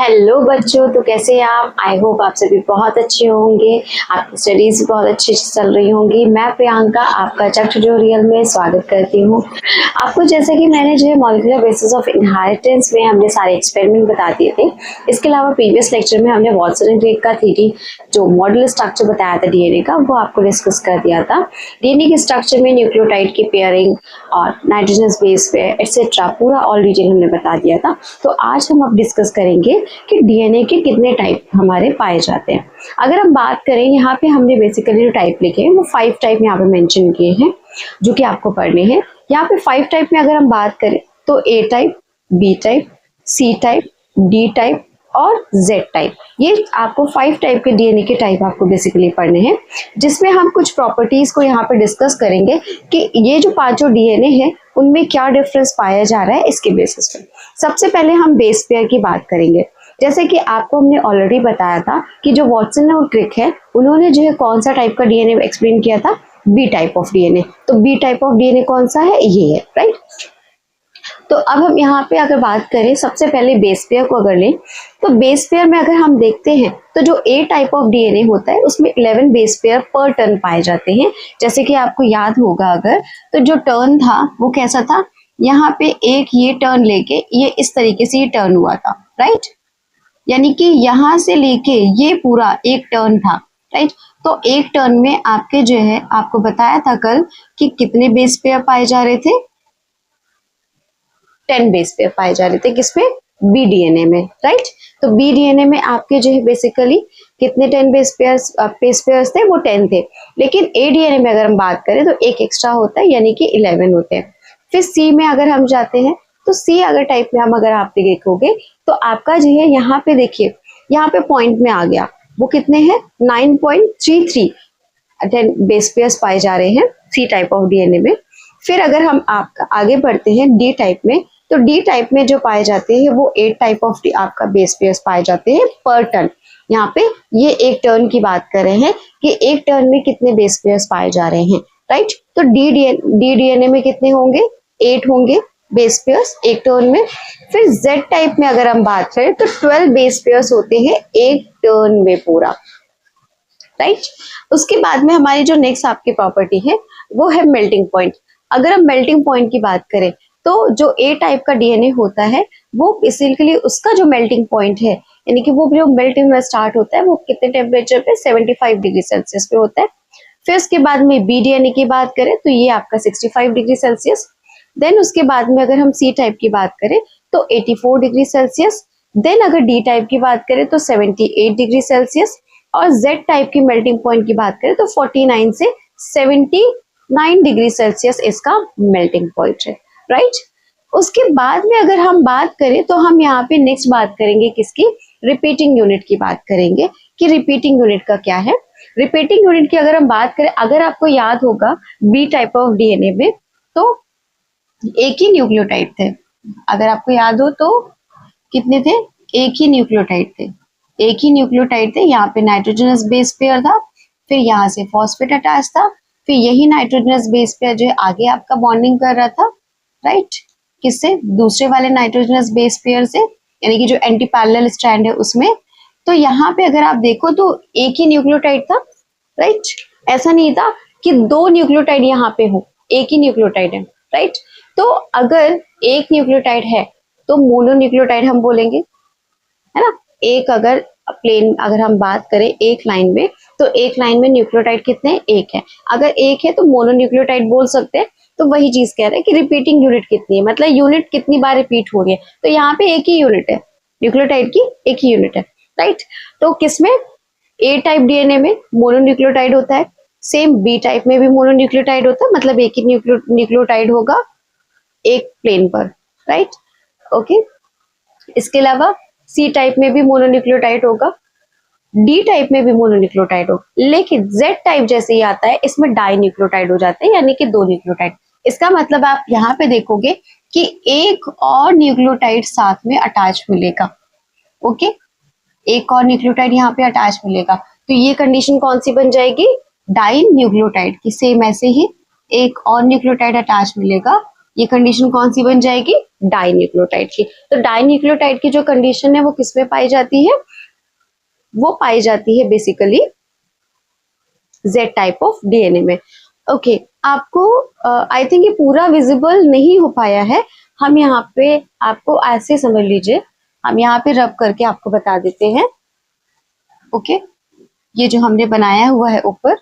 Hello बच्चों, तो कैसे हैं आप? आई होप आप सभी बहुत अच्छे होंगे। आपकी स्टडीज भी बहुत अच्छी चल रही होंगी। मैं प्रियंका आपका चक ट्यूटोरियल में स्वागत करती हूँ। आपको जैसे कि मैंने जो है मॉलिक्यूलर बेसिस ऑफ इनहेरिटेंस में हमने सारे एक्सपेरिमेंट बता दिए थे। इसके अलावा प्रीवियस लेक्चर में हमने वाटसन एंड क्रिक का थ्योरी जो मॉडल स्ट्रक्चर बताया था डीएनए का, वो आपको डिस्कस कर दिया था। डीएनए के स्ट्रक्चर में न्यूक्लियोटाइड की पेयरिंग और नाइट्रोजनस बेस पेयर एक्सेट्रा पूरा ऑल डिटेल हमने बता दिया था। तो आज हम अब डिस्कस करेंगे कि डीएनए के कितने टाइप हमारे पाए जाते हैं। अगर हम बात करें, यहाँ पे हमने बेसिकली जो टाइप लिखे हैं वो 5 टाइप यहाँ पे मेंशन किए हैं जो कि आपको पढ़ने हैं। यहाँ पे 5 टाइप में अगर हम बात करें तो A type, B type, C type, D type और जेड टाइप। ये आपको 5 टाइप के डीएनए के टाइप आपको बेसिकली पढ़ने हैं, जिसमें हम कुछ प्रॉपर्टीज को यहाँ पे डिस्कस करेंगे कि ये जो 5 डीएनए है उनमें क्या डिफरेंस पाया जा रहा है इसके बेसिस पे। सबसे पहले हम बेस पेयर की बात करेंगे। जैसे कि आपको हमने ऑलरेडी बताया था कि जो वाटसन और क्रिक है उन्होंने जो है कौन सा टाइप का डीएनए एक्सप्लेन किया था, बी टाइप ऑफ डीएनए। तो बी टाइप ऑफ डीएनए कौन सा है, ये है, राइट। तो अब हम यहाँ पे अगर बात करें, सबसे पहले बेस पेयर को अगर लें तो बेस पेयर में अगर हम देखते हैं तो जो ए टाइप ऑफ डीएनए होता है उसमें 11 बेस पेयर पर टर्न पाए जाते हैं। जैसे कि आपको याद होगा अगर, तो जो टर्न था वो कैसा था, यहाँ पे एक ये टर्न लेके ये इस तरीके से ये टर्न हुआ था, राइट। यानी कि यहाँ से लेके ये पूरा एक टर्न था, राइट। तो एक टर्न में आपके जो है, आपको बताया था कल कि कितने बेस पेयर पाए जा रहे थे, 10 बेस पेयर पाए जा रहे थे। किसमें, बी डीएनए में, राइट। तो बी डीएनए में आपके जो है बेसिकली कितने 10 बेस पेयर्स थे, वो 10 थे। लेकिन ए डीएनए में अगर हम बात करें तो एक एक्स्ट्रा होता है, यानी कि 11 होते हैं। फिर सी में अगर हम जाते हैं तो सी अगर टाइप में हम अगर आप देखोगे तो आपका जो है यहाँ पे देखिए, यहाँ पे पॉइंट में आ गया, वो कितने हैं, 9.33 10 बेस पेयर्स पाए जा रहे हैं सी टाइप ऑफ डीएनए में। फिर अगर हम आपका आगे बढ़ते हैं डी टाइप में, तो डी टाइप में जो पाए जाते हैं वो 8 टाइप ऑफ आपका बेस पेयर्स पाए जाते हैं पर टर्न। यहाँ पे ये एक टर्न की बात कर रहे हैं कि एक टर्न में कितने बेस पेयर्स पाए जा रहे हैं, राइट। तो डी डीएनए में कितने होंगे, 8 होंगे बेस पेयर्स एक टर्न में। फिर जेड टाइप में अगर हम बात करें तो 12 बेस पेयर्स होते हैं एक टर्न में पूरा, राइट। उसके बाद में हमारी जो नेक्स्ट आपकी प्रॉपर्टी है वो है मेल्टिंग पॉइंट। अगर हम मेल्टिंग पॉइंट की बात करें तो जो ए टाइप का डीएनए होता है वो बेसिकली उसका जो मेल्टिंग पॉइंट है, यानी कि वो जो मेल्टिंग में स्टार्ट होता है वो कितने टेम्परेचर पे, 75 डिग्री सेल्सियस पे होता है। फिर उसके बाद में बी डीएनए की बात करें तो ये आपका 65 डिग्री सेल्सियस। देन उसके बाद में अगर हम सी टाइप की बात करें तो 84 डिग्री सेल्सियस। देन अगर डी टाइप की बात करें तो 78 डिग्री सेल्सियस। और जेड टाइप की मेल्टिंग पॉइंट की बात करें तो 49 से 79 डिग्री सेल्सियस इसका मेल्टिंग पॉइंट है, राइट। उसके बाद में अगर हम बात करें तो हम यहाँ पे नेक्स्ट बात करेंगे किसकी, रिपीटिंग यूनिट की बात करेंगे कि रिपीटिंग यूनिट का क्या है। रिपीटिंग यूनिट की अगर हम बात करें, अगर आपको याद होगा बी टाइप ऑफ डीएनए में तो एक ही न्यूक्लियोटाइड थे। अगर आपको याद हो तो कितने थे, एक ही न्यूक्लियोटाइड थे, एक ही न्यूक्लियोटाइड थे। यहाँ पे नाइट्रोजनस बेस पेयर था, फिर यहाँ से फॉस्फेट अटैच था, फिर यही नाइट्रोजनस बेस पेयर जो है आगे आपका बॉन्डिंग कर रहा था, राइट। किससे, दूसरे वाले नाइट्रोजनस बेस पेयर से, यानी कि जो एंटी पैरेलल स्ट्रैंड है उसमें। तो यहाँ पे अगर आप देखो तो एक ही न्यूक्लियोटाइड था, राइट। ऐसा नहीं था कि 2 न्यूक्लियोटाइड यहाँ पे हो, एक ही न्यूक्लियोटाइड है, राइट। तो अगर एक न्यूक्लियोटाइड है तो मोनोन्यूक्लियोटाइड हम बोलेंगे, है ना। एक अगर प्लेन अगर हम बात करें एक लाइन में, तो एक लाइन में न्यूक्लियोटाइड कितने, एक है। अगर एक है तो मोनोन्यूक्लियोटाइड बोल सकते हैं। तो वही चीज कह रहे हैं कि रिपीटिंग यूनिट कितनी है, मतलब यूनिट कितनी बार रिपीट हो रही है। तो यहाँ पे एक ही यूनिट है, न्यूक्लियोटाइड की एक ही यूनिट है, राइट। तो किसमें, ए टाइप डीएनए में मोनोन्यूक्लियोटाइड होता है, सेम बी टाइप में भी मोनोन्यूक्लियोटाइड होता है, मतलब एक ही न्यूक्लियोटाइड होगा एक प्लेन पर, राइट, ओके। इसके अलावा सी टाइप में भी मोनोन्यूक्लियोटाइड होगा, डी टाइप में भी मोनोन्यूक्लियोटाइड हो। लेकिन जेड टाइप जैसे ही आता है इसमें डाई न्यूक्लियोटाइड हो जाते हैं, यानी कि 2 न्यूक्लियोटाइड। इसका मतलब आप यहाँ पे देखोगे कि एक और न्यूक्लियोटाइड साथ में अटैच मिलेगा, ओके। एक और न्यूक्लियोटाइड यहाँ पे अटैच मिलेगा, तो ये कंडीशन कौन सी बन जाएगी, डाई न्यूक्लियोटाइड की। सेम ऐसे ही एक और न्यूक्लियोटाइड अटैच मिलेगा ये कंडीशन कौन सी बन जाएगी, डाइन्यूक्लियोटाइड की। तो डाइन्यूक्लियोटाइड की जो कंडीशन है वो किसमें पाई जाती है, वो पाई जाती है basically Z type of DNA में। ओके आपको आई थिंक ये पूरा विजिबल नहीं हो पाया है, हम यहाँ पे आपको ऐसे समझ लीजिए, हम यहाँ पे रब करके आपको बता देते हैं। ओके ये जो हमने बनाया हुआ है ऊपर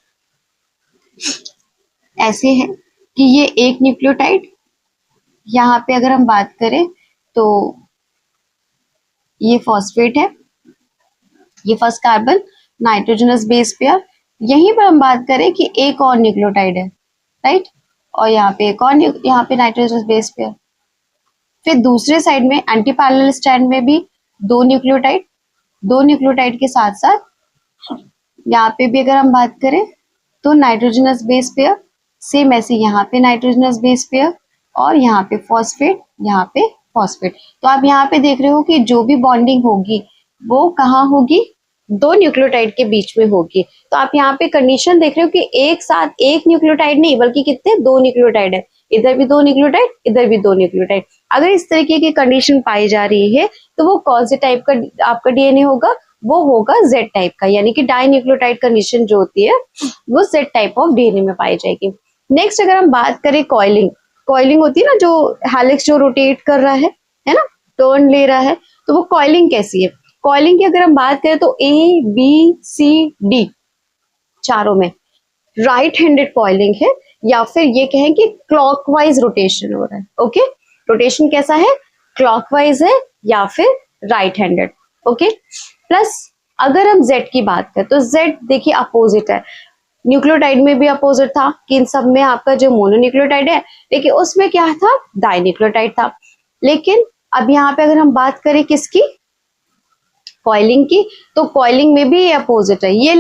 ऐसे है कि ये एक न्यूक्लियोटाइड, यहाँ पे अगर हम बात करें तो ये फॉस्फेट है, ये first carbon nitrogenous base pair. यहीं पर हम बात करें कि एक और न्यूक्लियोटाइड है, राइट, और यहाँ पे एक और, यहाँ पे नाइट्रोजनस बेस पेयर। फिर दूसरे साइड में एंटी पैरेलल स्ट्रैंड में भी दो न्यूक्लियोटाइड के साथ साथ यहाँ पे भी अगर हम बात करें तो नाइट्रोजनस बेस पेयर, सेम ऐसे यहाँ पे नाइट्रोजनस बेस पेयर और यहाँ पे फॉस्फेट, यहाँ पे फॉस्फेट। तो आप यहाँ पे देख रहे हो कि जो भी बॉन्डिंग होगी वो कहाँ होगी, दो न्यूक्लियोटाइड के बीच में होगी। तो आप यहाँ पे कंडीशन देख रहे हो कि एक साथ एक न्यूक्लियोटाइड नहीं बल्कि कितने, दो न्यूक्लियोटाइड है, इधर भी दो न्यूक्लियोटाइड, इधर भी दो न्यूक्लियोटाइड। अगर इस तरीके की कंडीशन पाई जा रही है तो वो कौन से टाइप का आपका डीएनए होगा, वो होगा Z टाइप का, यानी कि डाइन्यूक्लियोटाइड कंडीशन जो होती है वो Z टाइप ऑफ डीएनए में पाई जाएगी। नेक्स्ट अगर हम बात करें कॉइलिंग होती है ना, जो हेलिक्स जो रोटेट कर रहा है ना, टर्न ले रहा है, तो वो कॉइलिंग कैसी है। कॉइलिंग की अगर हम बात करें तो ABCD चारों में राइट हैंडेड कॉइलिंग है, या फिर ये कहें कि क्लॉकवाइज रोटेशन हो रहा है। ओके रोटेशन कैसा है, क्लॉकवाइज है या फिर राइट हैंडेड। ओके प्लस अगर हम Z की बात करें तो Z देखिए अपोजिट है, न्यूक्लियोटाइड में भी अपोजिट था कि इन सब में आपका जो मोनोन्यूक्लियोटाइड है, लेकिन उसमें क्या था, डाइन्यूक्लियोटाइड था। लेकिन अब यहाँ पे अगर हम बात करें किसकी, कॉइलिंग की, तो कॉइलिंग में भी ये अपोजिट है, ये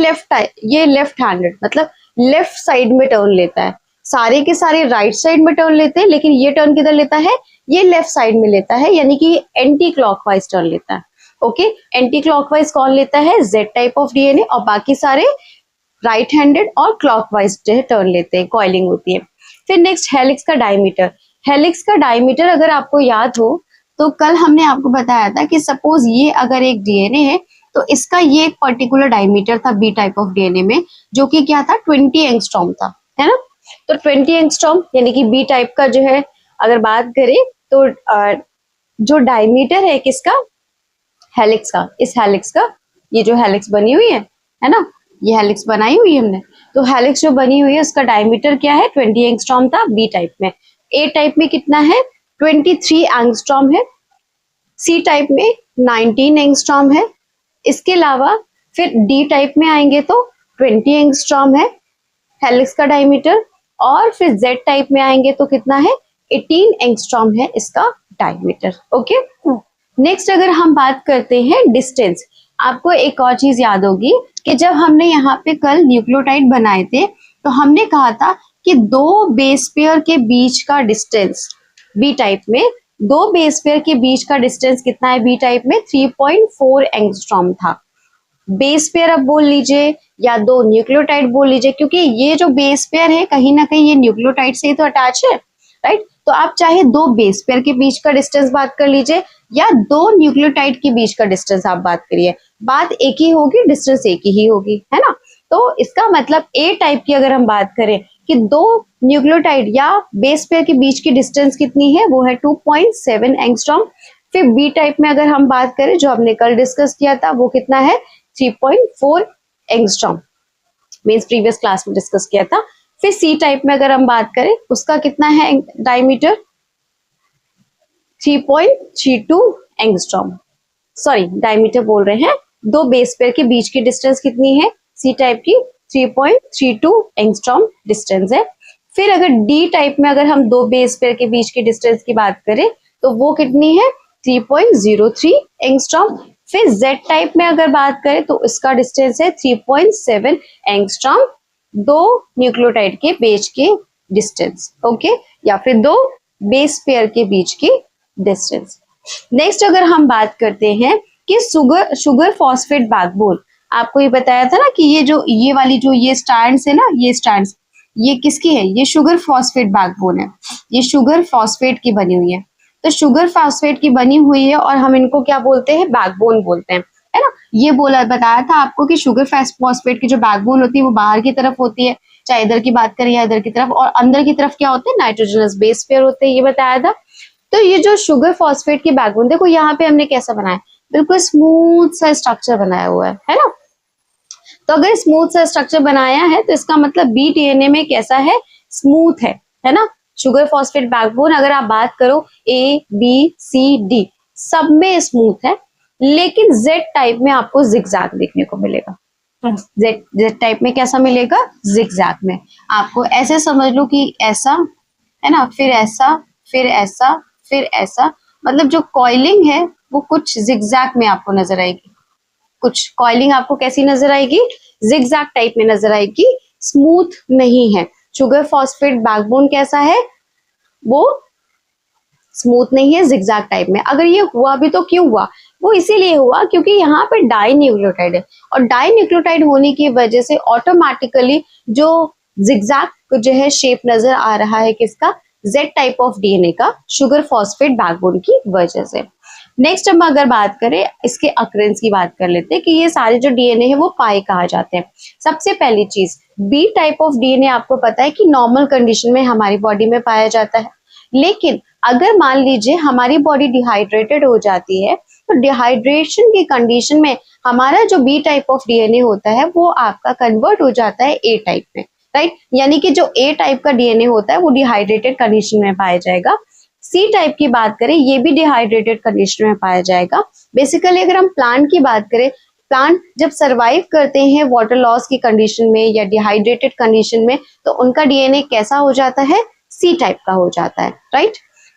लेफ्ट हैंडेड, मतलब लेफ्ट साइड में टर्न लेता है। सारे के सारे राइट साइड में टर्न लेते हैं, लेकिन ये टर्न किधर लेता है, ये लेफ्ट साइड में लेता है, यानी कि एंटी क्लॉकवाइज टर्न लेता है। ओके एंटी क्लॉकवाइज कौन लेता है, Z टाइप ऑफ डीएनए, और बाकी सारे राइट हैंडेड और क्लॉकवाइज जो है टर्न लेते हैं, कॉइलिंग होती है। फिर नेक्स्ट हेलिक्स का डायमीटर। हेलिक्स का डायमीटर अगर आपको याद हो तो कल हमने आपको बताया था कि सपोज ये अगर एक डीएनए है तो इसका ये एक पर्टिकुलर डायमीटर था बी टाइप ऑफ डीएनए में, जो कि क्या था, 20 एंगस्ट्रॉम था, है ना। तो 20 एंगस्ट्रॉम यानी कि बी टाइप का जो है अगर बात करें तो जो डायमीटर है किसका, हेलिक्स का, इस हेलिक्स का, ये जो हेलिक्स बनी हुई है ना, ये हेलिक्स बनाई हुई है हमने, तो हेलिक्स जो बनी हुई है उसका डायमीटर क्या है, 20 एंगस्ट्रॉम था बी टाइप में। ए टाइप में कितना है, 23 एंगस्ट्रॉम है। सी टाइप में 19 एंगस्ट्रॉम है। इसके अलावा फिर डी टाइप में आएंगे तो 20 एंगस्ट्रॉम है हेलिक्स का डायमीटर, और फिर जेड टाइप में आएंगे तो कितना है, 18 एंगस्ट्रॉम है इसका डायमीटर। ओके नेक्स्ट अगर हम बात करते हैं डिस्टेंस, आपको एक और चीज याद होगी कि जब हमने यहाँ पे कल न्यूक्लियोटाइड बनाए थे तो हमने कहा था कि दो बेस पेयर के बीच का डिस्टेंस बी टाइप में, दो बेस पेयर के बीच का डिस्टेंस कितना है बी टाइप में, 3.4 एंगस्ट्रॉम था। बेस पेयर अब बोल लीजिए या दो न्यूक्लियोटाइड बोल लीजिए, क्योंकि ये जो बेस पेयर है कहीं ना कहीं ये न्यूक्लियोटाइड से ही तो अटैच है, राइट। तो आप चाहे दो बेस पेयर के बीच का डिस्टेंस बात कर लीजिए या दो न्यूक्लियोटाइड के बीच का डिस्टेंस आप बात करिए, बात एक ही होगी, डिस्टेंस एक ही होगी, है ना। तो इसका मतलब ए टाइप की अगर हम बात करें कि दो न्यूक्लियोटाइड या बेस पेयर के बीच की डिस्टेंस कितनी है, वो है 2.7 एंगस्ट्रॉम। फिर बी टाइप में अगर हम बात करें जो हमने कल डिस्कस किया था वो कितना है, 3.4 एंगस्ट्रॉम, मींस प्रीवियस क्लास में डिस्कस किया था। फिर सी टाइप में अगर हम बात करें उसका कितना है डायमीटर, 3.32 एंगस्ट्रॉम, सॉरी डायमीटर बोल रहे हैं, दो बेस पेयर के बीच की डिस्टेंस कितनी है सी टाइप की, 3.32 एंगस्ट्रॉम डिस्टेंस है। फिर अगर डी टाइप में अगर हम दो बेस पेयर के बीच की डिस्टेंस की बात करें तो वो कितनी है, 3.03 एंगस्ट्रॉम। फिर Z टाइप में अगर बात करें तो इसका डिस्टेंस है 3.7 एंगस्ट्रॉम, दो न्यूक्लियोटाइड के बीच के डिस्टेंस, ओके, या फिर दो बेस पेयर के बीच की डिस्टेंस। नेक्स्ट अगर हम बात करते हैं कि शुगर फॉस्फेट बैकबोन, आपको ये बताया था ना कि ये वाली जो ये स्ट्रैंड्स है ना, ये स्ट्रैंड्स, ये किसकी है, ये शुगर फॉस्फेट बैकबोन है, ये शुगर फॉस्फेट की बनी हुई है। तो शुगर फॉस्फेट की बनी हुई है और हम इनको क्या बोलते हैं, बैकबोन बोलते हैं, है ना। ये बताया था आपको कि शुगर फॉस्फेट की जो बैकबोन होती है वो बाहर की तरफ होती है, चाहे इधर की बात करें या इधर की तरफ, और अंदर की तरफ क्या होते हैं, नाइट्रोजनस बेस पेयर होते हैं, ये बताया था। तो ये जो शुगर फॉस्फेट की बैकबोन, देखो यहाँ पे हमने कैसा बनाया, बिल्कुल स्मूथ सा स्ट्रक्चर बनाया हुआ है ना। तो अगर स्मूथ सा स्ट्रक्चर बनाया है तो इसका मतलब बी डीएनए में कैसा है, स्मूथ है ना। शुगर फॉस्फेट बैकबोन अगर आप बात करो ए बी सी डी सब में स्मूथ है, लेकिन जेड टाइप में आपको जिगजैग देखने को मिलेगा। जेड टाइप में कैसा मिलेगा, जिगजैग में। आपको ऐसे समझ लो कि ऐसा है ना, फिर ऐसा, फिर ऐसा, फिर ऐसा, मतलब जो कॉइलिंग है वो कुछ जिगजैग में आपको नजर आएगी। कुछ कॉइलिंग आपको कैसी नजर आएगी, जिगजैग टाइप में नजर आएगी, स्मूथ नहीं है। शुगर फॉस्फेट बैकबोन कैसा है, वो स्मूथ नहीं है, जिगजैग टाइप में। अगर ये हुआ भी तो क्यों हुआ, वो इसीलिए हुआ क्योंकि यहाँ पे डाई न्यूक्लियोटाइड है, और डाई न्यूक्लियोटाइड होने की वजह से ऑटोमेटिकली जो जिगजैग जो है शेप नजर आ रहा है किसका, जेड टाइप ऑफ डीएनए का, शुगर फॉस्फेट बैकबोन की वजह से। नेक्स्ट हम अगर बात करें इसके अक्रेंस की बात कर लेते हैं कि ये सारे जो डीएनए है वो पाई कहा जाते हैं। सबसे पहली चीज, बी टाइप ऑफ डीएनए आपको पता है कि नॉर्मल कंडीशन में हमारी बॉडी में पाया जाता है, लेकिन अगर मान लीजिए हमारी बॉडी डिहाइड्रेटेड हो जाती है तो डिहाइड्रेशन की कंडीशन में हमारा जो बी टाइप ऑफ डीएनए होता है वो आपका कन्वर्ट हो जाता है ए टाइप में, राइट। यानी कि जो ए टाइप का डीएनए होता है वो डिहाइड्रेटेड कंडीशन में पाया जाएगा। सी टाइप की बात करें, ये भी डिहाइड्रेटेड कंडीशन में पाया जाएगा। बेसिकली अगर हम प्लांट की बात करें, प्लांट जब सरवाइव करते हैं वाटर लॉस की कंडीशन में या डिहाइड्रेटेड कंडीशन में, तो उनका डीएनए कैसा हो जाता है, सी टाइप का हो जाता है, राइट।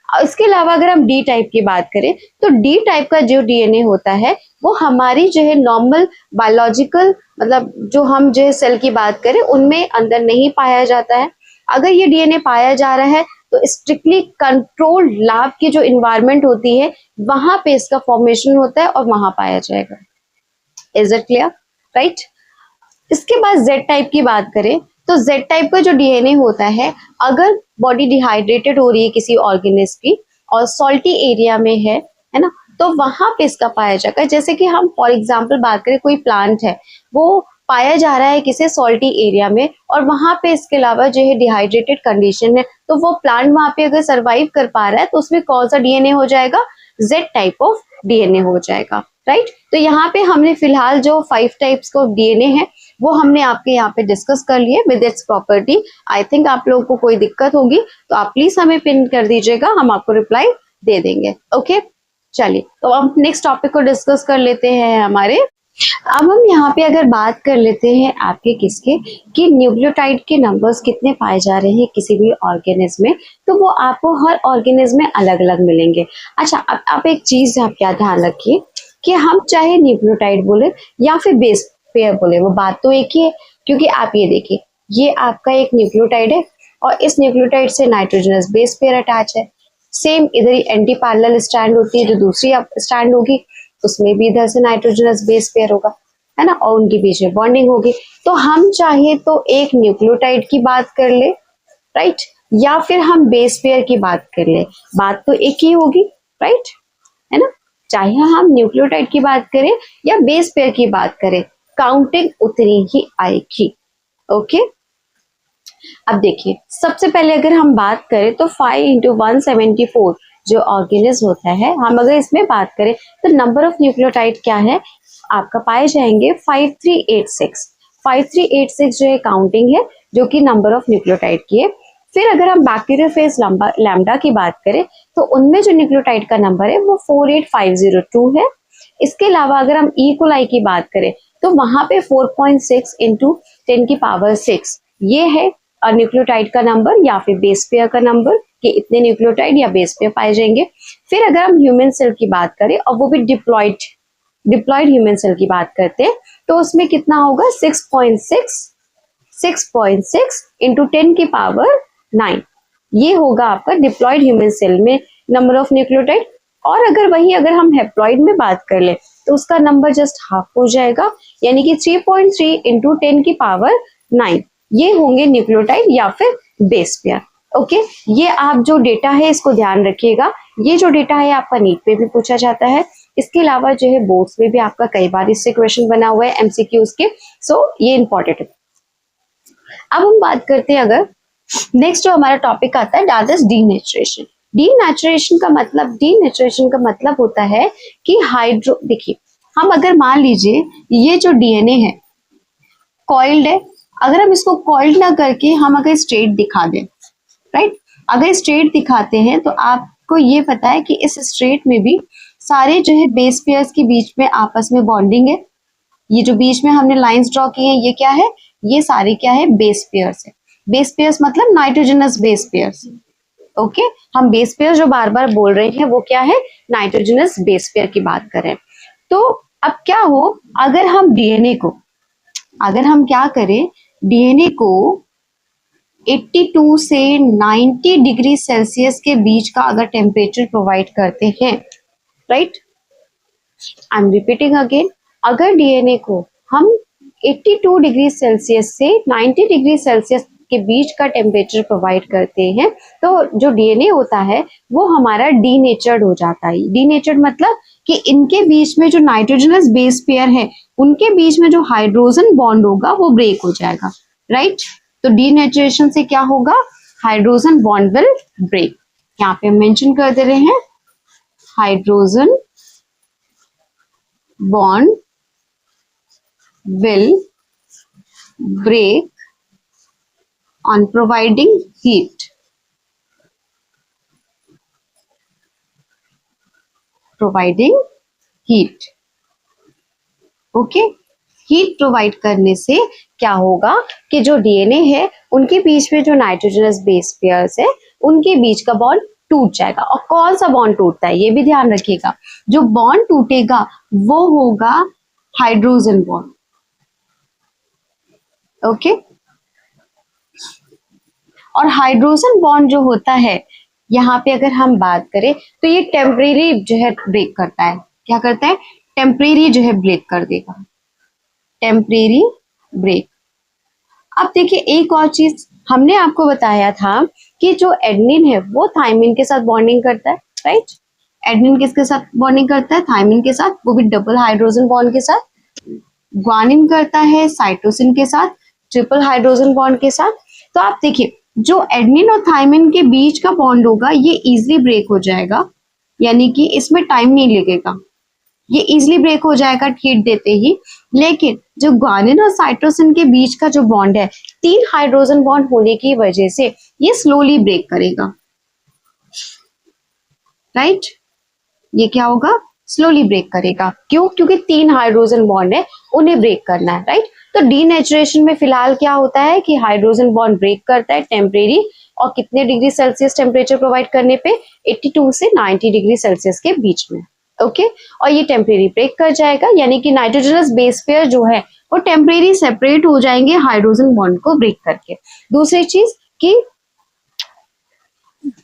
इसके अलावा अगर हम डी टाइप की बात करें तो डी टाइप का जो डीएनए होता है वो हमारी जो है नॉर्मल बायोलॉजिकल, मतलब जो हम जो है सेल की बात करें उनमें अंदर नहीं पाया जाता है। अगर ये डीएनए पाया जा रहा है तो स्ट्रिक्टली कंट्रोल्ड लैब की जो इन्वायरमेंट होती है वहां पे इसका फॉर्मेशन होता है और वहां पाया जाएगा। Is it clear, right. इसके बाद जेड टाइप की बात करें तो जेड टाइप का जो डीएनए होता है, अगर बॉडी डिहाइड्रेटेड हो रही है किसी ऑर्गेनिज्म की और सॉल्टी एरिया में है ना, तो वहां पे इसका पाया जाएगा। जैसे कि हम फॉर एग्जांपल बात करें, कोई प्लांट है वो पाया जा रहा है किसी सॉल्टी एरिया में और वहां पे इसके अलावा जो है डिहाइड्रेटेड कंडीशन है, तो वो प्लांट वहां पे अगर सरवाइव कर पा रहा है तो उसमें कौन सा डीएनए हो जाएगा, जेड टाइप ऑफ डीएनए हो जाएगा, राइट। तो यहाँ पे हमने फिलहाल जो 5 टाइप्स का डीएनए है वो हमने आपके यहाँ पे डिस्कस कर लिए with its property. I think आप लोगों को कोई दिक्कत होगी तो आप प्लीज हमें पिन कर दीजिएगा, हम आपको रिप्लाई दे देंगे। ओके, चलिए तो अब नेक्स्ट टॉपिक को डिस्कस कर लेते हैं हमारे। अब हम यहाँ पे अगर बात कर लेते हैं आपके किसके कि न्यूक्लियोटाइड के नंबर्स कितने पाए जा रहे हैं किसी भी ऑर्गेनिज्म में, तो वो आपको हर ऑर्गेनिज्म में अलग अलग मिलेंगे। अच्छा, अब आप एक चीज आप क्या ध्यान रखिए कि हम चाहे न्यूक्लियोटाइड बोले या फिर बेस पेयर बोले, वो बात तो एक ही है। क्योंकि आप ये देखिए, ये आपका एक न्यूक्लियोटाइड है और इस न्यूक्लियोटाइड से नाइट्रोजनस बेस पेयर अटैच है। सेम इधर ही एंटी पैरेलल स्ट्रैंड होती है, जो दूसरी स्ट्रैंड होगी उसमें भी इधर से नाइट्रोजनस बेस पेयर होगा, है ना, और उनके बीच में बॉन्डिंग होगी। तो हम चाहे तो एक न्यूक्लियोटाइड की बात कर ले, राइट, या फिर हम बेस पेयर की बात कर ले, बात तो एक ही होगी, राइट, है ना। चाहे हम न्यूक्लियोटाइड की बात करें या बेस पेयर की बात करें, काउंटिंग उतनी ही आएगी। ओके, अब देखिए सबसे पहले अगर हम बात करें तो 5 × 174 जो ऑर्गेनिज्म होता है, हम अगर इसमें बात करें तो नंबर ऑफ न्यूक्लियोटाइड क्या है आपका पाए जाएंगे 5386। 5386 जो है काउंटिंग है जो कि नंबर ऑफ न्यूक्लियोटाइड की है। फिर अगर हम बैक्टीरियोफेज लैम्डा की बात करें तो उनमें जो न्यूक्लियोटाइड का नंबर है वो 48502 है। इसके अलावा अगर हम ई कोलाई की बात करें तो वहां पे 4.6 × 10⁻⁶ ये है न्यूक्लियोटाइड का नंबर या फिर बेस पेयर का नंबर कि इतने न्यूक्लियोटाइड या बेस पेयर पाए जाएंगे। फिर अगर हम ह्यूमन सेल की बात करें और वो भी डिप्लॉयड ह्यूमन सेल की बात करते हैं तो उसमें कितना होगा 6.6 × 10⁻⁹ ये होगा आपका डिप्लॉयड ह्यूमन सेल में नंबर ऑफ न्यूक्लियोटाइड। और अगर हम हेप्लॉइड में बात कर ले तो उसका नंबर जस्ट हाफ हो जाएगा, यानी कि 3.3 × 10⁻⁹ ये होंगे न्यूक्लियोटाइड या फिर बेस पेयर। ओके, ये आप जो डेटा है इसको ध्यान रखिएगा। ये जो डेटा है आपका नीट पे भी पूछा जाता है, इसके अलावा जो है बोर्ड्स में भी आपका कई बार इससे क्वेश्चन बना हुआ है एमसीक्यूज के, सो ये इंपॉर्टेंट है। अब हम बात करते हैं, अगर नेक्स्ट जो हमारा टॉपिक आता है दैट इज डीनेचुरेशन। डीनेचुरेशन का मतलब होता है कि हाइड्रो, देखिए हम अगर मान लीजिए ये जो डीएनए है कॉइल्ड है, अगर हम इसको कॉइल्ड ना करके हम अगर स्ट्रेट दिखा दें, राइट, अगर स्ट्रेट दिखाते हैं तो आपको ये पता है कि इस स्ट्रेट में भी सारे जो है बेस पेयर्स के बीच में आपस में बॉन्डिंग है। ये जो बीच में हमने लाइंस ड्रॉ की हैं ये क्या है, ये सारे क्या है, बेस पेयर्स है। बेस पेयर्स मतलब नाइट्रोजनस बेस पेयर्स। ओके, हम बेस पेयर जो बार बार बोल रहे हैं वो क्या है, नाइट्रोजनस बेस पेयर की बात करें। तो अब क्या हो, अगर हम डीएनए को, अगर हम क्या करें, डीएनए को 82 से 90 डिग्री सेल्सियस के बीच का अगर टेम्परेचर प्रोवाइड करते हैं, right, I am repeating again, अगर डीएनए को हम 82 डिग्री सेल्सियस से 90 डिग्री सेल्सियस के बीच का टेम्परेचर प्रोवाइड करते हैं तो जो डीएनए होता है वो हमारा डीनेचर्ड हो जाता है। डीनेचर्ड मतलब कि इनके बीच में जो नाइट्रोजनस बेस पेयर है उनके बीच में जो हाइड्रोजन बॉन्ड होगा वो ब्रेक हो जाएगा, राइट। तो डीनेचुरेशन से क्या होगा, हाइड्रोजन बॉन्ड विल ब्रेक। यहाँ पे मेंशन कर दे रहे हैं, hydrogen bond will break on providing heat, providing heat, okay. Heat provide करने से क्या होगा कि जो डीएनए है उनके बीच में जो नाइट्रोजनस बेस पेयर्स है उनके बीच का बॉन्ड टूट जाएगा। और कौन सा बॉन्ड टूटता है ये भी ध्यान रखिएगा, जो बॉन्ड टूटेगा वो होगा हाइड्रोजन बॉन्ड, ओके। और हाइड्रोजन बॉन्ड जो होता है यहाँ पे अगर हम बात करें तो ये टेम्परेरी जो है ब्रेक करता है। क्या करता है, टेम्परेरी जो है ब्रेक कर देगा, टेम्परेरी ब्रेक। अब देखिए एक और चीज हमने आपको बताया था कि जो एडेनिन है वो थायमिन के साथ बॉन्डिंग करता है, राइट। एडेनिन किसके साथ बॉन्डिंग करता है, थायमिन के साथ, वो भी डबल हाइड्रोजन बॉन्ड के साथ। ग्वानिन करता है साइटोसिन के साथ, ट्रिपल हाइड्रोजन बॉन्ड के साथ। तो आप देखिए जो एडेनिन और थायमिन के बीच का बॉन्ड होगा ये इजीली ब्रेक हो जाएगा, यानी कि इसमें टाइम नहीं लगेगा, ये इजीली ब्रेक हो जाएगा हीट देते ही। लेकिन जो ग्वानिन और साइटोसिन के बीच का जो बॉन्ड है 3 हाइड्रोजन बॉन्ड होने की वजह से ये स्लोली ब्रेक करेगा, राइट। ये क्या होगा, स्लोली ब्रेक करेगा। क्यों, क्योंकि 3 हाइड्रोजन बॉन्ड है उन्हें ब्रेक करना है, राइट। तो डीनेचुरेशन में फिलहाल क्या होता है कि हाइड्रोजन बॉन्ड ब्रेक करता है टेम्परेरी, और कितने डिग्री सेल्सियस टेम्परेचर प्रोवाइड करने पे, 82 से 90 डिग्री सेल्सियस के बीच में, ओके। और ये टेम्परेरी ब्रेक कर जाएगा, यानी कि नाइट्रोजनस बेस पेयर जो है वो टेम्परेरी सेपरेट हो जाएंगे हाइड्रोजन बॉन्ड को ब्रेक करके। दूसरी चीज कि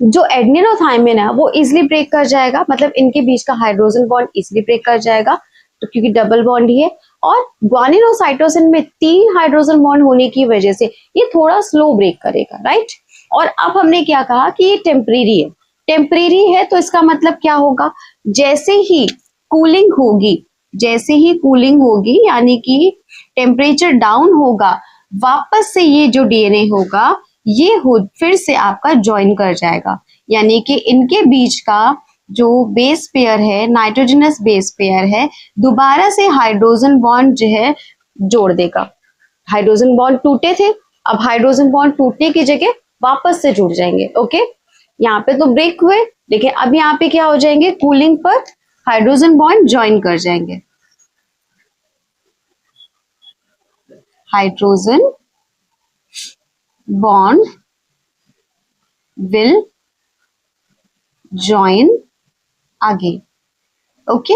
जो एडेनिन और थायमिन है वो इजिली ब्रेक कर जाएगा, मतलब इनके बीच का हाइड्रोजन बॉन्ड इजिली ब्रेक कर जाएगा, तो क्योंकि डबल बॉन्ड ही है। और ग्वानिन और साइटोसिन में 3 हाइड्रोजन बॉन्ड होने की वजह से ये थोड़ा स्लो ब्रेक करेगा, राइट। और अब हमने क्या कहा कि ये टेम्परेरी है, टेम्परेरी है तो इसका मतलब क्या होगा, जैसे ही कूलिंग होगी, जैसे ही कूलिंग होगी यानी कि टेम्परेचर डाउन होगा, वापस से ये जो डीएनए होगा ये फिर से आपका ज्वाइन कर जाएगा, यानी कि इनके बीच का जो बेस पेयर है, नाइट्रोजनस बेस पेयर है, दोबारा से हाइड्रोजन बॉन्ड जो है जोड़ देगा। हाइड्रोजन बॉन्ड टूटे थे, अब हाइड्रोजन बॉन्ड टूटने की जगह वापस से जुड़ जाएंगे, ओके। यहाँ पे तो ब्रेक हुए, लेकिन अब यहाँ पे क्या हो जाएंगे, कूलिंग पर हाइड्रोजन बॉन्ड ज्वाइन कर जाएंगे, hydrogen bond will join again, okay.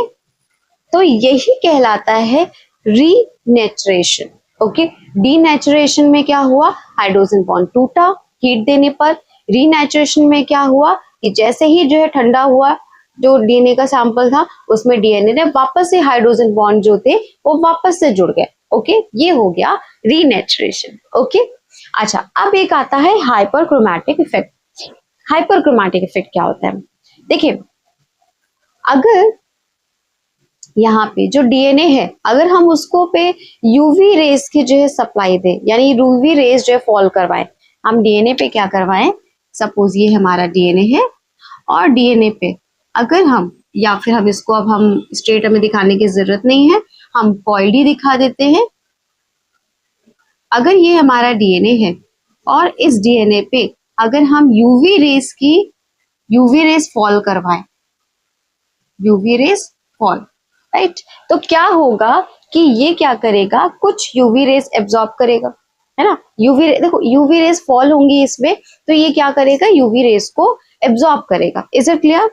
तो यही कहलाता है रीनेचुरेशन, ओके। डीनेचुरेशन में क्या हुआ, हाइड्रोजन बॉन्ड टूटा हीट देने पर। रीनेचुरेशन में क्या हुआ कि जैसे ही जो है ठंडा हुआ, जो डीएनए का सैंपल था उसमें डीएनए ने वापस से हाइड्रोजन बॉन्ड जो थे वो वापस से जुड़ गए, ओके। ये हो गया रीनेचुरेशन, ओके। अच्छा, अब एक आता है हाइपरक्रोमैटिक इफेक्ट। हाइपरक्रोमैटिक इफेक्ट क्या होता है? देखिए, अगर यहाँ पे जो डीएनए है, अगर हम उसको पे यूवी रेस की जो है सप्लाई दे, यानी यूवी रेस जो है फॉल करवाए, हम डीएनए पे क्या करवाएं, सपोज ये हमारा डीएनए है और डीएनए पे अगर हम, या फिर हम इसको अब हम स्ट्रेट हमें दिखाने की जरूरत नहीं है, हम कॉइल्ड ही दिखा देते हैं। अगर ये हमारा डीएनए है और इस डीएनए पे अगर हम यूवी रेस फॉल करवाएं, यूवी रेस फॉल, राइट, तो क्या होगा कि ये क्या करेगा, कुछ यूवी रेस एब्जॉर्ब करेगा, है ना। देखो यूवी रेस फॉल होंगी इसमें, तो ये क्या करेगा, यूवी रेस को एब्जॉर्ब करेगा। Is it clear?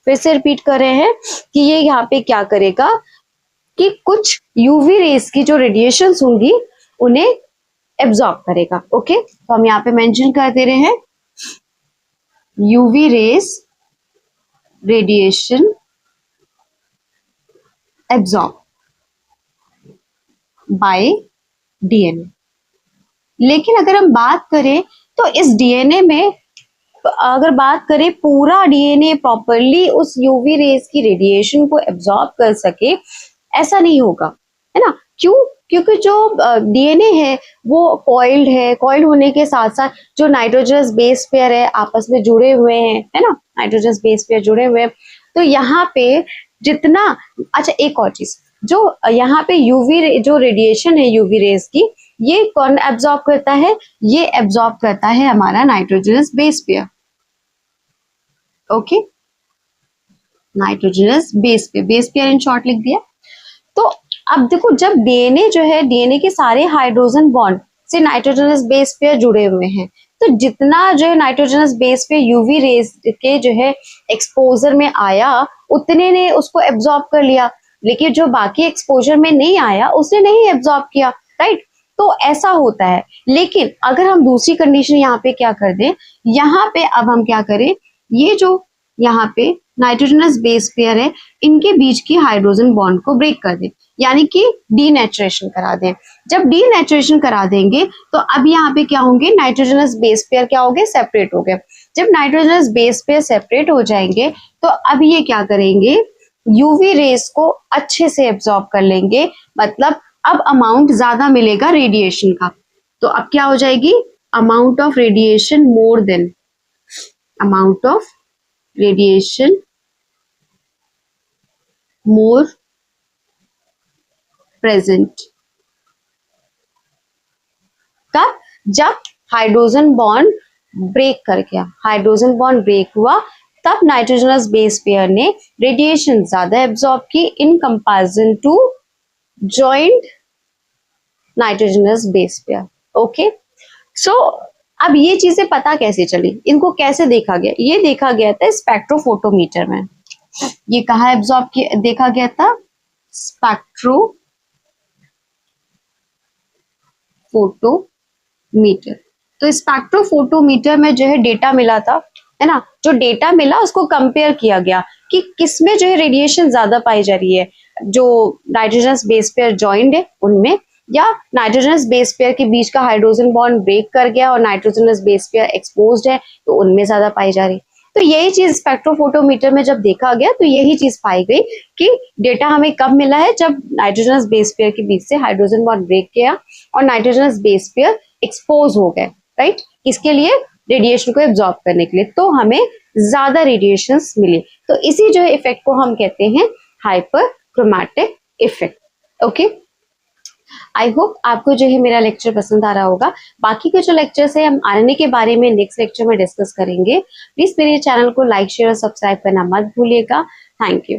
फिर से रिपीट कर रहे हैं कि ये यहाँ पे क्या करेगा कि कुछ यूवी रेस की जो रेडिएशंस होंगी उन्हें एब्जॉर्ब करेगा। ओके, तो हम यहाँ पे मेंशन कर दे रहे हैं UV rays radiation absorb by DNA. लेकिन अगर हम बात करें तो इस डीएनए में, अगर बात करें पूरा डीएनए प्रॉपरली उस यूवी रेस की रेडिएशन को एब्जॉर्ब कर सके, ऐसा नहीं होगा, है ना। क्यों? क्योंकि जो डीएनए है वो कॉइल्ड है, कॉइल्ड होने के साथ साथ जो नाइट्रोजनस बेस पेयर है आपस में जुड़े हुए हैं, है ना, नाइट्रोजनस बेस पेयर जुड़े हुए हैं। तो यहाँ पे जितना, अच्छा एक और चीज, जो यहाँ पे यूवी जो रेडिएशन है यूवी रेस की, ये कौन एब्जॉर्ब करता है, ये एब्जॉर्ब करता है हमारा nitrogenous base pair. Okay, nitrogenous base pair in short लिख दिया। तो अब देखो, जब डीएनए जो है, डीएनए के सारे हाइड्रोजन बॉन्ड से नाइट्रोजनस बेस पेयर जुड़े हुए हैं, तो जितना जो है nitrogenous base pair UV rays के जो है एक्सपोजर में आया, उतने ने उसको एब्जॉर्ब कर लिया, लेकिन जो बाकी एक्सपोजर में नहीं आया उसने नहीं एब्जॉर्ब किया, राइट। तो ऐसा होता है। लेकिन अगर हम दूसरी कंडीशन यहाँ पे क्या कर दें, यहाँ पे अब हम क्या करें, ये जो यहाँ पे नाइट्रोजनस बेस पेयर है, इनके बीच की हाइड्रोजन बॉन्ड को ब्रेक कर दें, यानी कि डीनेचुरेशन करा दें। जब डीनेचुरेशन करा देंगे तो अब यहाँ पे क्या होंगे, नाइट्रोजनस बेस पेयर क्या हो गए, सेपरेट हो गए। जब नाइट्रोजनस बेस पेयर सेपरेट हो जाएंगे तो अब ये क्या करेंगे, यूवी रेस को अच्छे से एब्जॉर्ब कर लेंगे, मतलब अब अमाउंट ज्यादा मिलेगा रेडिएशन का। तो अब क्या हो जाएगी, amount of radiation more than, amount of radiation more present. कब? जब हाइड्रोजन बॉन्ड ब्रेक कर गया, हाइड्रोजन बॉन्ड ब्रेक हुआ, तब नाइट्रोजनस बेस पेयर ने रेडिएशन ज्यादा एब्जॉर्ब की in comparison to joint nitrogenous base pair. Okay, so अब ये चीजें पता कैसे चली, इनको कैसे देखा गया, ये देखा गया था स्पेक्ट्रोफोटोमीटर में। ये कहाँ एब्जॉर्ब किया, देखा गया था, स्पेक्ट्रोफोटोमीटर। तो स्पेक्ट्रोफोटोमीटर में जो है डेटा मिला था, है ना, जो डेटा मिला उसको कंपेयर किया गया कि किसमें जो है रेडिएशन ज्यादा पाई जा रही है, जो नाइट्रोजनस बेस पेयर जॉइंड है उनमें, या नाइट्रोजनस बेस पेयर के बीच का हाइड्रोजन बॉन्ड ब्रेक कर गया और नाइट्रोजनस बेस पेयर एक्सपोज्ड है तो उनमें ज्यादा पाई जा रही। तो यही चीज स्पेक्ट्रोफोटोमीटर में जब देखा गया तो यही चीज पाई गई कि डेटा हमें कब मिला है, जब नाइट्रोजनस बेस पेयर के बीच से हाइड्रोजन बॉन्ड ब्रेक किया और नाइट्रोजनस बेस पेयर एक्सपोज हो गए, राइट, इसके लिए रेडिएशन को एब्जॉर्ब करने के लिए, तो हमें ज्यादा रेडिएशंस मिले। तो इसी जो है इफेक्ट को हम कहते हैं हाइपरक्रोमैटिक इफेक्ट। ओके, आई होप आपको जो है मेरा लेक्चर पसंद आ रहा होगा। बाकी के जो लेक्चर्स है हम आरएनए के बारे में नेक्स्ट लेक्चर में डिस्कस करेंगे। प्लीज मेरे चैनल को लाइक शेयर और सब्सक्राइब करना मत भूलिएगा। Thank you.